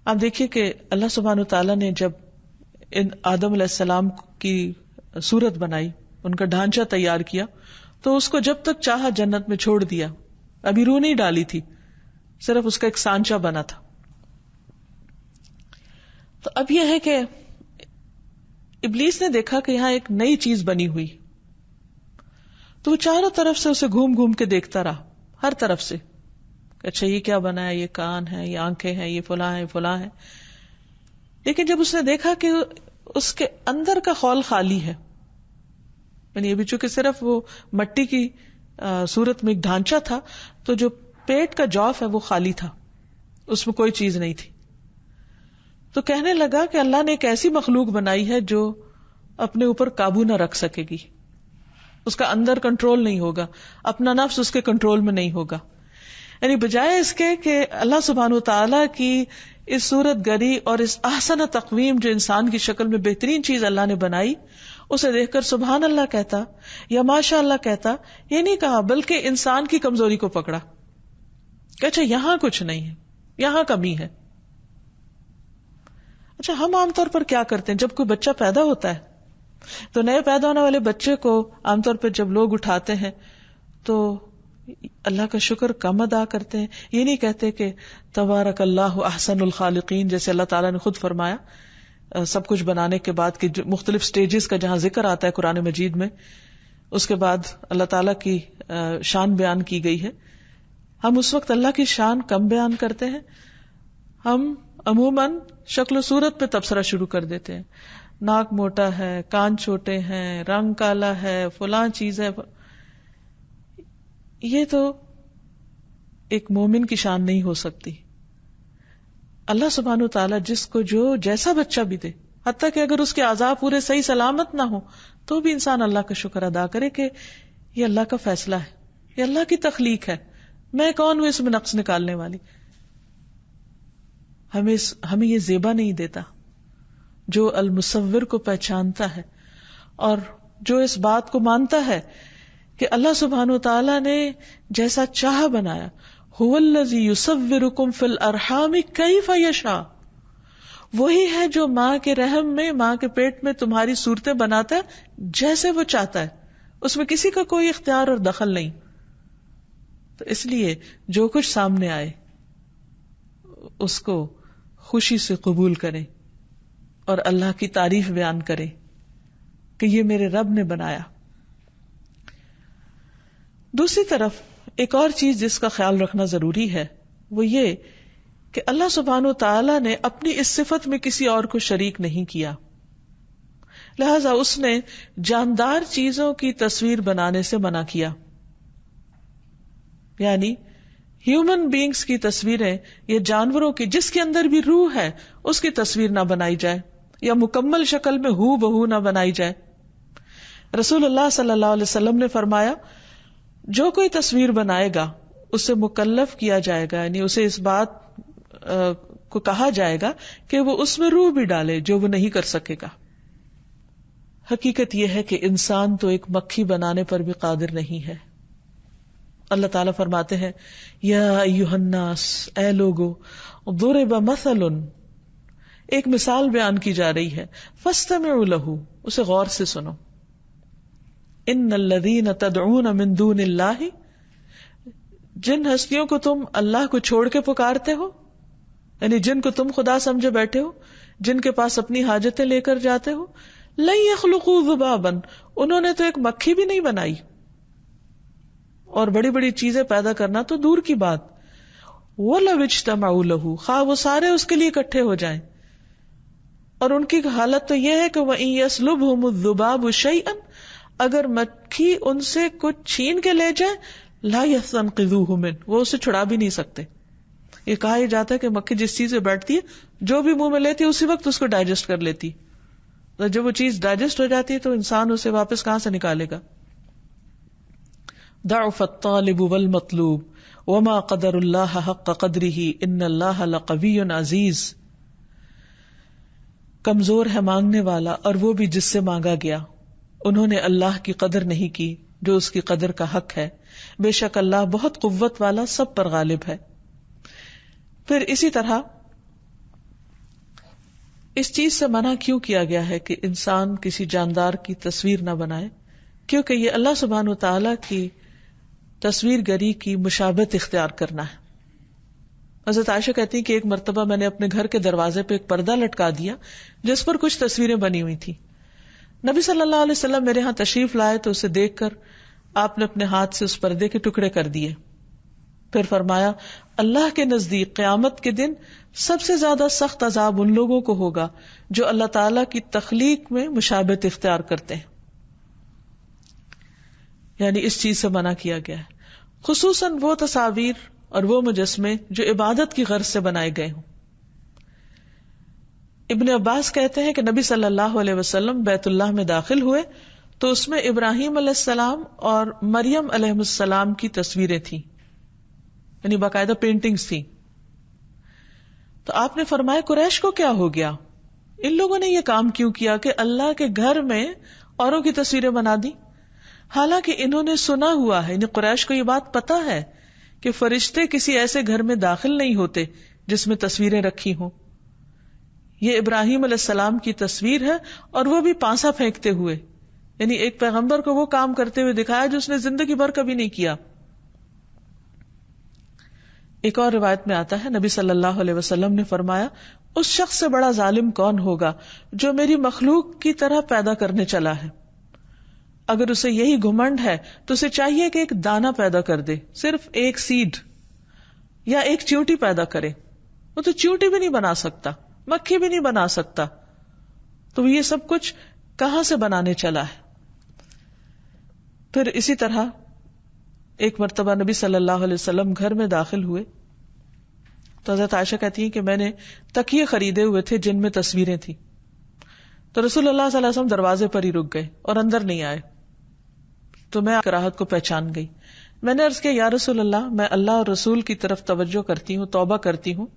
آپ دیکھیے کہ اللہ سبحانہ وتعالیٰ نے جب ان آدم علیہ السلام کی صورت بنائی, ان کا ڈھانچہ تیار کیا, تو اس کو جب تک چاہا جنت میں چھوڑ دیا. ابھی روح نہیں ڈالی تھی, صرف اس کا ایک سانچہ بنا تھا. تو اب یہ ہے کہ ابلیس نے دیکھا کہ یہاں ایک نئی چیز بنی ہوئی, تو وہ چاروں طرف سے اسے گھوم گھوم کے دیکھتا رہا, ہر طرف سے. اچھا یہ کیا بنا ہے, یہ کان ہے, یہ آنکھیں ہیں, یہ فلاں ہے, فلاں ہے. لیکن جب اس نے دیکھا کہ اس کے اندر کا خول خالی ہے, یعنی ابھی چونکہ صرف وہ مٹی کی صورت میں ایک ڈھانچہ تھا, تو جو پیٹ کا جوف ہے وہ خالی تھا, اس میں کوئی چیز نہیں تھی. تو کہنے لگا کہ اللہ نے ایک ایسی مخلوق بنائی ہے جو اپنے اوپر قابو نہ رکھ سکے گی, اس کا اندر کنٹرول نہیں ہوگا, اپنا نفس اس کے کنٹرول میں نہیں ہوگا. یعنی بجائے اس کے کہ اللہ سبحانہ وتعالیٰ کی اس صورت گری اور اس احسن تقویم جو انسان کی شکل میں بہترین چیز اللہ نے بنائی, اسے دیکھ کر سبحان اللہ کہتا یا ماشاء اللہ کہتا, یہ نہیں کہا بلکہ انسان کی کمزوری کو پکڑا کہ اچھا یہاں کچھ نہیں ہے, یہاں کمی ہے. اچھا ہم عام طور پر کیا کرتے ہیں, جب کوئی بچہ پیدا ہوتا ہے تو نئے پیدا ہونے والے بچے کو عام طور پر جب لوگ اٹھاتے ہیں تو اللہ کا شکر کم ادا کرتے ہیں. یہ نہیں کہتے کہ تبارک اللہ احسن الخالقین, جیسے اللہ تعالیٰ نے خود فرمایا سب کچھ بنانے کے بعد کہ مختلف سٹیجز کا جہاں ذکر آتا ہے قرآن مجید میں, اس کے بعد اللہ تعالیٰ کی شان بیان کی گئی ہے. ہم اس وقت اللہ کی شان کم بیان کرتے ہیں. ہم عموماً شکل و صورت پہ تبصرہ شروع کر دیتے ہیں, ناک موٹا ہے, کان چھوٹے ہیں, رنگ کالا ہے, فلاں چیز ہے. یہ تو ایک مومن کی شان نہیں ہو سکتی. اللہ سبحانہ وتعالیٰ جس کو جو جیسا بچہ بھی دے, حتیٰ کہ اگر اس کے اعضاء پورے صحیح سلامت نہ ہو, تو بھی انسان اللہ کا شکر ادا کرے کہ یہ اللہ کا فیصلہ ہے, یہ اللہ کی تخلیق ہے, میں کون ہوں اس میں نقص نکالنے والی. ہمیں یہ زیبا نہیں دیتا جو المصور کو پہچانتا ہے اور جو اس بات کو مانتا ہے کہ اللہ سبحانہ وتعالیٰ نے جیسا چاہا بنایا. هو الذی یصورکم فی الارحام کیف یشاء, وہی ہے جو ماں کے رحم میں, ماں کے پیٹ میں تمہاری صورتیں بناتا ہے جیسے وہ چاہتا ہے, اس میں کسی کا کوئی اختیار اور دخل نہیں. تو اس لیے جو کچھ سامنے آئے اس کو خوشی سے قبول کریں اور اللہ کی تعریف بیان کریں کہ یہ میرے رب نے بنایا. دوسری طرف ایک اور چیز جس کا خیال رکھنا ضروری ہے وہ یہ کہ اللہ سبحانہ وتعالیٰ نے اپنی اس صفت میں کسی اور کو شریک نہیں کیا, لہذا اس نے جاندار چیزوں کی تصویر بنانے سے منع کیا. یعنی ہیومن بینگز کی تصویریں یا جانوروں کی جس کے اندر بھی روح ہے اس کی تصویر نہ بنائی جائے یا مکمل شکل میں ہو بہو نہ بنائی جائے. رسول اللہ صلی اللہ علیہ وسلم نے فرمایا جو کوئی تصویر بنائے گا اسے مکلف کیا جائے گا, یعنی اسے اس بات کو کہا جائے گا کہ وہ اس میں روح بھی ڈالے جو وہ نہیں کر سکے گا. حقیقت یہ ہے کہ انسان تو ایک مکھی بنانے پر بھی قادر نہیں ہے. اللہ تعالیٰ فرماتے ہیں یا ایھا الناس, اے لوگو, ضرب مثل, ایک مثال بیان کی جا رہی ہے, فاستمعوا لہ, اسے غور سے سنو. ان الذین تدعون من دون اللہ, جن ہستیوں کو تم اللہ کو چھوڑ کے پکارتے ہو, یعنی جن کو تم خدا سمجھے بیٹھے ہو, جن کے پاس اپنی حاجتیں لے کر جاتے ہو, لن یخلقوا ذبابا, انہوں نے تو ایک مکھی بھی نہیں بنائی, اور بڑی بڑی چیزیں پیدا کرنا تو دور کی بات. وَلَوِ اجْتَمَعُوا لَهُ, خواہ وہ سارے اس کے لیے اکٹھے ہو جائیں. اور ان کی حالت تو یہ ہے کہ وَإِن يَسْلُبْهُمُ الذُّبَابُ شَيْئًا, اگر مکھی ان سے کچھ چھین کے لے جائے, لا یستنقذوہ من، وہ اسے چھڑا بھی نہیں سکتے. یہ کہا یہ جاتا ہے کہ مکھی جس چیز سے بیٹھتی ہے جو بھی منہ میں لیتی ہے اسی وقت اس کو ڈائجسٹ کر لیتی. جب وہ چیز ڈائجسٹ ہو جاتی ہے تو انسان اسے واپس کہاں سے نکالے گا. ضعف الطالب والمطلوب وما قدر اللہ حق قدرہ ان اللہ لقوی عزیز. کمزور ہے مانگنے والا اور وہ بھی جس سے مانگا گیا، انہوں نے اللہ کی قدر نہیں کی جو اس کی قدر کا حق ہے، بے شک اللہ بہت قوت والا سب پر غالب ہے. پھر اسی طرح اس چیز سے منع کیوں کیا گیا ہے کہ انسان کسی جاندار کی تصویر نہ بنائے؟ کیونکہ یہ اللہ سبحانہ وتعالی کی تصویر گری کی مشابہت اختیار کرنا ہے. حضرت عائشہ کہتی ہیں کہ ایک مرتبہ میں نے اپنے گھر کے دروازے پہ ایک پردہ لٹکا دیا جس پر کچھ تصویریں بنی ہوئی تھی. نبی صلی اللہ علیہ وسلم میرے ہاں تشریف لائے تو اسے دیکھ کر آپ نے اپنے ہاتھ سے اس پردے کے ٹکڑے کر دیے. پھر فرمایا اللہ کے نزدیک قیامت کے دن سب سے زیادہ سخت عذاب ان لوگوں کو ہوگا جو اللہ تعالی کی تخلیق میں مشابہت اختیار کرتے ہیں. یعنی اس چیز سے منع کیا گیا ہے، خصوصاً وہ تصاویر اور وہ مجسمے جو عبادت کی غرض سے بنائے گئے ہوں. ابن عباس کہتے ہیں کہ نبی صلی اللہ علیہ وسلم بیت اللہ میں داخل ہوئے تو اس میں ابراہیم علیہ السلام اور مریم علیہ السلام کی تصویریں تھیں، یعنی باقاعدہ پینٹنگز تھیں. تو آپ نے فرمایا قریش کو کیا ہو گیا، ان لوگوں نے یہ کام کیوں کیا کہ اللہ کے گھر میں اوروں کی تصویریں بنا دی، حالانکہ انہوں نے سنا ہوا ہے، یعنی قریش کو یہ بات پتا ہے کہ فرشتے کسی ایسے گھر میں داخل نہیں ہوتے جس میں تصویریں رکھی ہوں. یہ ابراہیم علیہ السلام کی تصویر ہے اور وہ بھی پانسا پھینکتے ہوئے، یعنی ایک پیغمبر کو وہ کام کرتے ہوئے دکھایا جو اس نے زندگی بھر کبھی نہیں کیا. ایک اور روایت میں آتا ہے نبی صلی اللہ علیہ وسلم نے فرمایا اس شخص سے بڑا ظالم کون ہوگا جو میری مخلوق کی طرح پیدا کرنے چلا ہے. اگر اسے یہی گھمنڈ ہے تو اسے چاہیے کہ ایک دانہ پیدا کر دے، صرف ایک سیڈ یا ایک چیونٹی پیدا کرے. وہ تو چیونٹی بھی نہیں بنا سکتا، مکھی بھی نہیں بنا سکتا، تو یہ سب کچھ کہاں سے بنانے چلا ہے. پھر اسی طرح ایک مرتبہ نبی صلی اللہ علیہ وسلم گھر میں داخل ہوئے تو حضرت عائشہ کہتی ہیں کہ میں نے تکیے خریدے ہوئے تھے جن میں تصویریں تھیں. تو رسول اللہ صلی اللہ علیہ وسلم دروازے پر ہی رک گئے اور اندر نہیں آئے. تو میں کراہت کو پہچان گئی. میں نے عرض کیا یا رسول اللہ، میں اللہ اور رسول کی طرف توجہ کرتی ہوں، توبہ کرتی ہوں،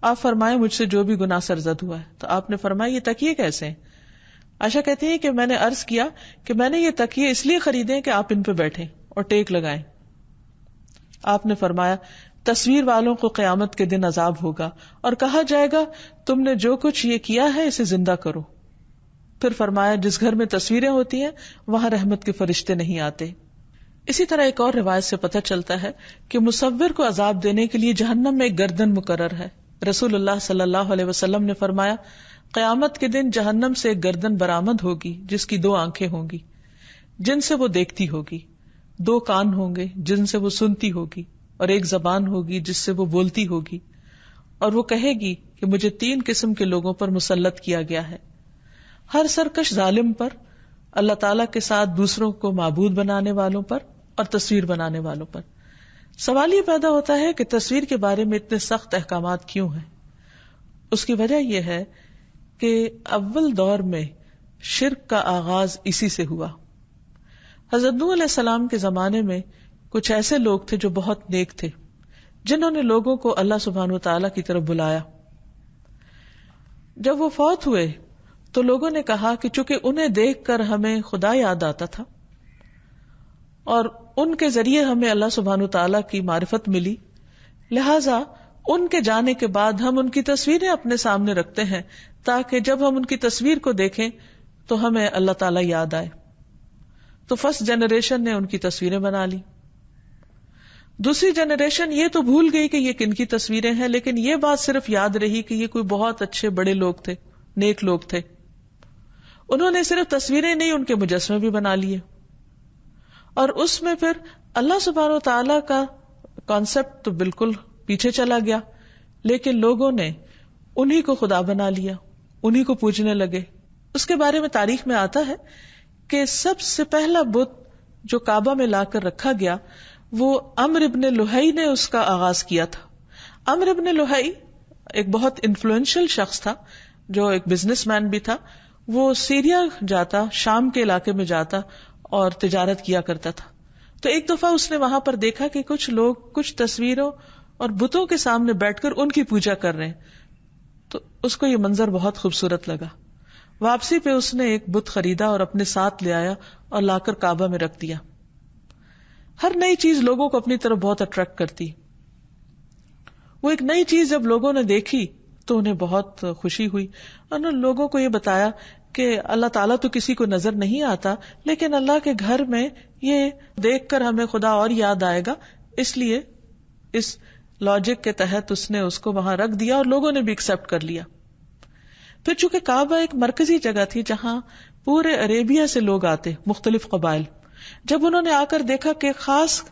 آپ فرمائیں مجھ سے جو بھی گناہ سرزد ہوا ہے. تو آپ نے فرمایا یہ تکیے کیسے ہیں؟ عائشہ کہتی ہیں کہ میں نے عرض کیا کہ میں نے یہ تکیے اس لیے خریدے کہ آپ ان پہ بیٹھیں اور ٹیک لگائیں. آپ نے فرمایا تصویر والوں کو قیامت کے دن عذاب ہوگا اور کہا جائے گا تم نے جو کچھ یہ کیا ہے اسے زندہ کرو. پھر فرمایا جس گھر میں تصویریں ہوتی ہیں وہاں رحمت کے فرشتے نہیں آتے. اسی طرح ایک اور روایت سے پتہ چلتا ہے کہ مصور کو عذاب دینے کے لیے جہنم میں ایک گردن مقرر ہے. رسول اللہ صلی اللہ علیہ وسلم نے فرمایا قیامت کے دن جہنم سے ایک گردن برآمد ہوگی جس کی 2 آنکھیں ہوں گی جن سے وہ دیکھتی ہوگی، 2 کان ہوں گے جن سے وہ سنتی ہوگی، اور ایک زبان ہوگی جس سے وہ بولتی ہوگی. اور وہ کہے گی کہ مجھے 3 قسم کے لوگوں پر مسلط کیا گیا ہے، ہر سرکش ظالم پر، اللہ تعالیٰ کے ساتھ دوسروں کو معبود بنانے والوں پر، اور تصویر بنانے والوں پر. سوال یہ پیدا ہوتا ہے کہ تصویر کے بارے میں اتنے سخت احکامات کیوں ہیں؟ اس کی وجہ یہ ہے کہ اول دور میں شرک کا آغاز اسی سے ہوا. حضرت نوح علیہ السلام کے زمانے میں کچھ ایسے لوگ تھے جو بہت نیک تھے، جنہوں نے لوگوں کو اللہ سبحانہ وتعالیٰ کی طرف بلایا. جب وہ فوت ہوئے تو لوگوں نے کہا کہ چونکہ انہیں دیکھ کر ہمیں خدا یاد آتا تھا اور ان کے ذریعے ہمیں اللہ سبحانہ وتعالیٰ کی معرفت ملی، لہذا ان کے جانے کے بعد ہم ان کی تصویریں اپنے سامنے رکھتے ہیں تاکہ جب ہم ان کی تصویر کو دیکھیں تو ہمیں اللہ تعالیٰ یاد آئے. تو فرسٹ جنریشن نے ان کی تصویریں بنا لی. دوسری جنریشن یہ تو بھول گئی کہ یہ کن کی تصویریں ہیں، لیکن یہ بات صرف یاد رہی کہ یہ کوئی بہت اچھے بڑے لوگ تھے، نیک لوگ تھے. انہوں نے صرف تصویریں نہیں، ان کے مجسمے بھی بنا لیے، اور اس میں پھر اللہ سبحانہ وتعالیٰ کا کانسیپٹ تو بالکل پیچھے چلا گیا، لیکن لوگوں نے انہی کو خدا بنا لیا، انہی کو پوجنے لگے. اس کے بارے میں تاریخ میں آتا ہے کہ سب سے پہلا بت جو کعبہ میں لا کر رکھا گیا وہ عمرو ابن لہی نے اس کا آغاز کیا تھا. عمرو ابن لہی ایک بہت انفلوئنشل شخص تھا جو ایک بزنس مین بھی تھا. وہ سیریا جاتا، شام کے علاقے میں جاتا اور تجارت کیا کرتا تھا. تو ایک دفعہ اس نے وہاں پر دیکھا کہ کچھ لوگ کچھ تصویروں اور بتوں کے سامنے بیٹھ کر ان کی پوجا کر رہے ہیں. تو اس کو یہ منظر بہت خوبصورت لگا. واپسی پہ اس نے ایک بت خریدا اور اپنے ساتھ لے آیا اور لا کر کعبہ میں رکھ دیا. ہر نئی چیز لوگوں کو اپنی طرف بہت اٹریکٹ کرتی. وہ ایک نئی چیز جب لوگوں نے دیکھی تو انہیں بہت خوشی ہوئی. اور لوگوں کو یہ بتایا کہ اللہ تعالیٰ تو کسی کو نظر نہیں آتا، لیکن اللہ کے گھر میں یہ دیکھ کر ہمیں خدا اور یاد آئے گا. اس لیے اس لاجک کے تحت اس نے اس کو وہاں رکھ دیا اور لوگوں نے بھی ایکسپٹ کر لیا. پھر چونکہ کعبہ ایک مرکزی جگہ تھی جہاں پورے عربیہ سے لوگ آتے، مختلف قبائل، جب انہوں نے آ کر دیکھا کہ خاص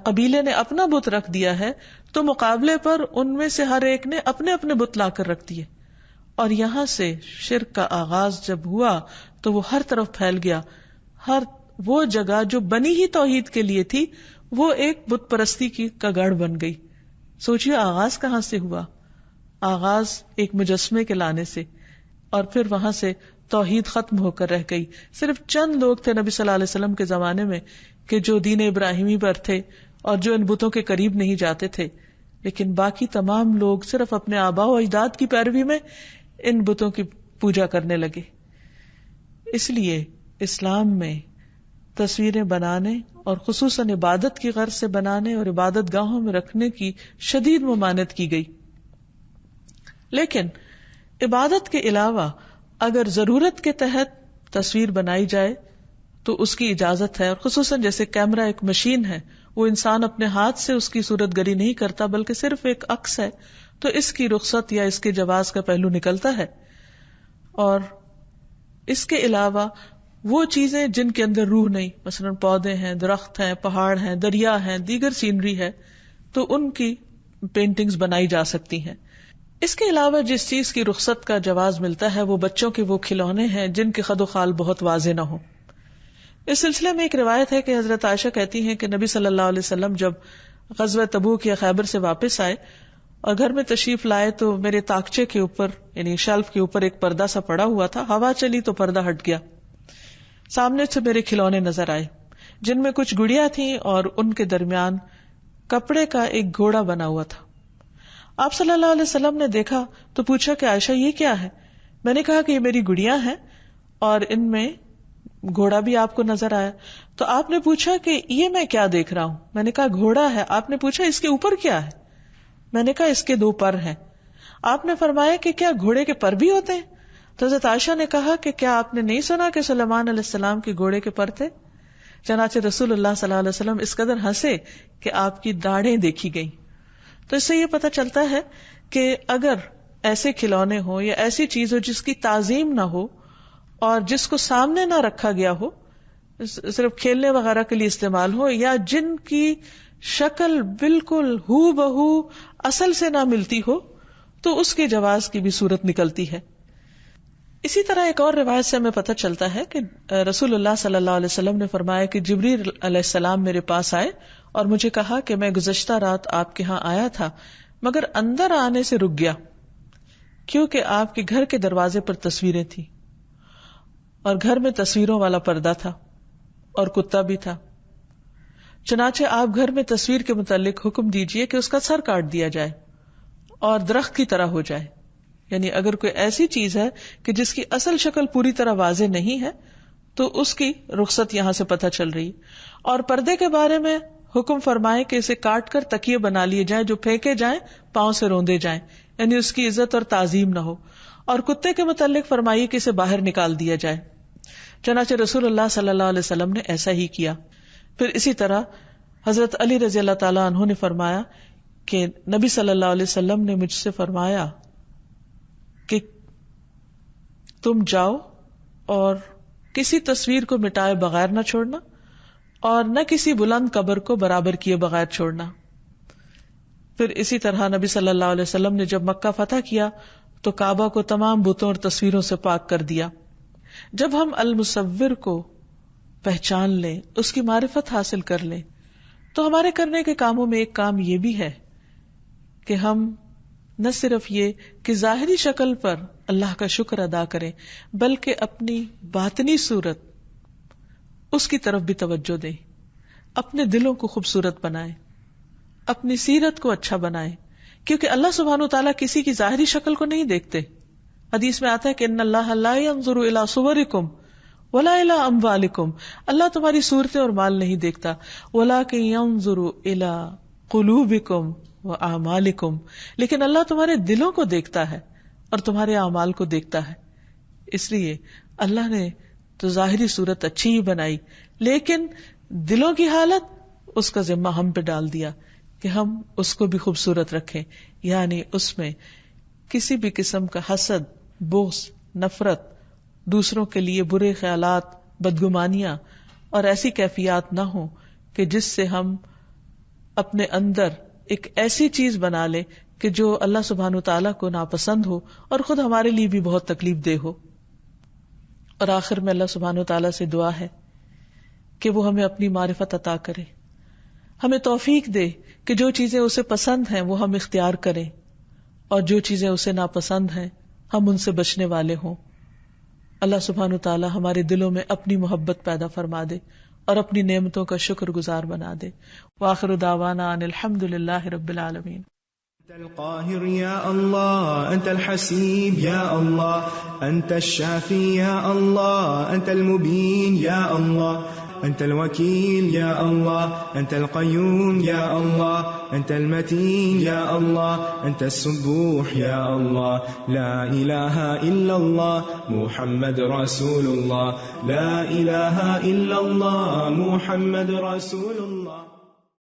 قبیلے نے اپنا بت رکھ دیا ہے تو مقابلے پر ان میں سے ہر ایک نے اپنے اپنے بت لا کر رکھ دیے. اور یہاں سے شرک کا آغاز جب ہوا تو وہ ہر طرف پھیل گیا. ہر وہ جگہ جو بنی ہی توحید کے لیے تھی وہ ایک بت پرستی کا گڑھ بن گئی. سوچیے آغاز کہاں سے ہوا؟ آغاز ایک مجسمے کے لانے سے، اور پھر وہاں سے توحید ختم ہو کر رہ گئی. صرف چند لوگ تھے نبی صلی اللہ علیہ وسلم کے زمانے میں کہ جو دین ابراہیمی پر تھے اور جو ان بتوں کے قریب نہیں جاتے تھے، لیکن باقی تمام لوگ صرف اپنے آباء و اجداد کی پیروی میں ان بتوں کی پوجا کرنے لگے. اس لیے اسلام میں تصویریں بنانے اور خصوصاً عبادت کی غرض سے بنانے اور عبادت گاہوں میں رکھنے کی شدید ممانعت کی گئی. لیکن عبادت کے علاوہ اگر ضرورت کے تحت تصویر بنائی جائے تو اس کی اجازت ہے. اور خصوصاً جیسے کیمرہ ایک مشین ہے، وہ انسان اپنے ہاتھ سے اس کی صورت گری نہیں کرتا بلکہ صرف ایک عکس ہے، تو اس کی رخصت یا اس کے جواز کا پہلو نکلتا ہے. اور اس کے علاوہ وہ چیزیں جن کے اندر روح نہیں، مثلا پودے ہیں، درخت ہیں، پہاڑ ہیں، دریا ہیں، دیگر سینری ہے، تو ان کی پینٹنگز بنائی جا سکتی ہیں. اس کے علاوہ جس چیز کی رخصت کا جواز ملتا ہے وہ بچوں کے وہ کھلونے ہیں جن کے خد و خال بہت واضح نہ ہو. اس سلسلے میں ایک روایت ہے کہ حضرت عائشہ کہتی ہیں کہ نبی صلی اللہ علیہ وسلم جب غزوہ تبوک یا خیبر سے واپس آئے اور گھر میں تشریف لائے تو میرے طاقچے کے اوپر یعنی شیلف کے اوپر ایک پردہ سا پڑا ہوا تھا. ہوا چلی تو پردہ ہٹ گیا. سامنے سے میرے کھلونے نظر آئے جن میں کچھ گڑیاں تھیں اور ان کے درمیان کپڑے کا ایک گھوڑا بنا ہوا تھا. آپ صلی اللہ علیہ وسلم نے دیکھا تو پوچھا کہ عائشہ یہ کیا ہے؟ میں نے کہا کہ یہ میری گڑیاں ہیں اور ان میں گھوڑا بھی آپ کو نظر آیا. تو آپ نے پوچھا کہ یہ میں کیا دیکھ رہا ہوں؟ میں نے کہا گھوڑا ہے. آپ نے پوچھا اس کے اوپر کیا ہے؟ میں نے کہا اس کے 2 پر ہیں. آپ نے فرمایا کہ کیا گھوڑے کے پر بھی ہوتے ہیں؟ تو حضرت عائشہ نے کہا کہ کیا آپ نے نہیں سنا کہ سلیمان علیہ السلام کے گھوڑے کے پر تھے؟ چنانچہ رسول اللہ صلی اللہ علیہ وسلم اس قدر ہنسے کہ آپ کی داڑھیں دیکھی گئیں. تو اس سے یہ پتہ چلتا ہے کہ اگر ایسے کھلونے ہوں یا ایسی چیز ہو جس کی تعظیم نہ ہو اور جس کو سامنے نہ رکھا گیا ہو، صرف کھیلنے وغیرہ کے لیے استعمال ہو، یا جن کی شکل بالکل ہو بہو اصل سے نہ ملتی ہو، تو اس کے جواز کی بھی صورت نکلتی ہے. اسی طرح ایک اور روایت سے ہمیں پتہ چلتا ہے کہ رسول اللہ صلی اللہ علیہ وسلم نے فرمایا کہ جبریل علیہ السلام میرے پاس آئے اور مجھے کہا کہ میں گزشتہ رات آپ کے ہاں آیا تھا مگر اندر آنے سے رک گیا کیونکہ آپ کے گھر کے دروازے پر تصویریں تھیں اور گھر میں تصویروں والا پردہ تھا اور کتا بھی تھا. چنانچہ آپ گھر میں تصویر کے متعلق حکم دیجئے کہ اس کا سر کاٹ دیا جائے اور درخت کی طرح ہو جائے. یعنی اگر کوئی ایسی چیز ہے کہ جس کی اصل شکل پوری طرح واضح نہیں ہے تو اس کی رخصت یہاں سے پتہ چل رہی. اور پردے کے بارے میں حکم فرمائے کہ اسے کاٹ کر تکیے بنا لیے جائیں جو پھینکے جائیں، پاؤں سے روندے جائیں، یعنی اس کی عزت اور تعظیم نہ ہو. اور کتے کے متعلق فرمائیے کہ اسے باہر نکال دیا جائے. چنانچہ رسول اللہ صلی اللہ علیہ وسلم نے ایسا ہی کیا. پھر اسی طرح حضرت علی رضی اللہ تعالیٰ عنہ نے فرمایا کہ نبی صلی اللہ علیہ وسلم نے مجھ سے فرمایا کہ تم جاؤ اور کسی تصویر کو مٹائے بغیر نہ چھوڑنا اور نہ کسی بلند قبر کو برابر کیے بغیر چھوڑنا. پھر اسی طرح نبی صلی اللہ علیہ وسلم نے جب مکہ فتح کیا تو کعبہ کو تمام بتوں اور تصویروں سے پاک کر دیا. جب ہم المصور کو پہچان لیں، اس کی معرفت حاصل کر لیں، تو ہمارے کرنے کے کاموں میں ایک کام یہ بھی ہے کہ ہم نہ صرف یہ کہ ظاہری شکل پر اللہ کا شکر ادا کریں، بلکہ اپنی باطنی صورت اس کی طرف بھی توجہ دیں، اپنے دلوں کو خوبصورت بنائیں، اپنی سیرت کو اچھا بنائیں، کیونکہ اللہ سبحانہ وتعالیٰ کسی کی ظاہری شکل کو نہیں دیکھتے. حدیث میں آتا ہے کہ ان اللہ لا ينظر الى صورکم ولا الى اموالکم، اللہ تمہاری صورتیں اور مال نہیں دیکھتا، ولکن ينظر الى قلوبکم واعمالکم، لیکن اللہ تمہارے دلوں کو دیکھتا ہے اور تمہارے اعمال کو دیکھتا ہے. اس لیے اللہ نے تو ظاہری صورت اچھی ہی بنائی، لیکن دلوں کی حالت اس کا ذمہ ہم پہ ڈال دیا کہ ہم اس کو بھی خوبصورت رکھیں، یعنی اس میں کسی بھی قسم کا حسد، بغض، نفرت، دوسروں کے لیے برے خیالات، بدگمانیاں اور ایسی کیفیات نہ ہوں کہ جس سے ہم اپنے اندر ایک ایسی چیز بنا لیں کہ جو اللہ سبحانہ تعالیٰ کو ناپسند ہو اور خود ہمارے لیے بھی بہت تکلیف دہ ہو. اور آخر میں اللہ سبحانہ تعالیٰ سے دعا ہے کہ وہ ہمیں اپنی معرفت عطا کرے، ہمیں توفیق دے کہ جو چیزیں اسے پسند ہیں وہ ہم اختیار کریں، اور جو چیزیں اسے ناپسند ہیں ہم ان سے بچنے والے ہوں. اللہ سبحانہ تعالیٰ ہمارے دلوں میں اپنی محبت پیدا فرما دے اور اپنی نعمتوں کا شکر گزار بنا دے. وآخر دعوانا ان الحمد للہ رب العالمین. أنت القاهر يا الله، أنت الحسيب يا الله، أنت الشافي يا الله، أنت المبين يا الله، أنت الوكيل يا الله، أنت القيوم يا الله، أنت المتين يا الله، أنت السبوح يا الله. لا إله إلا الله محمد رسول الله، لا إله إلا الله محمد رسول الله.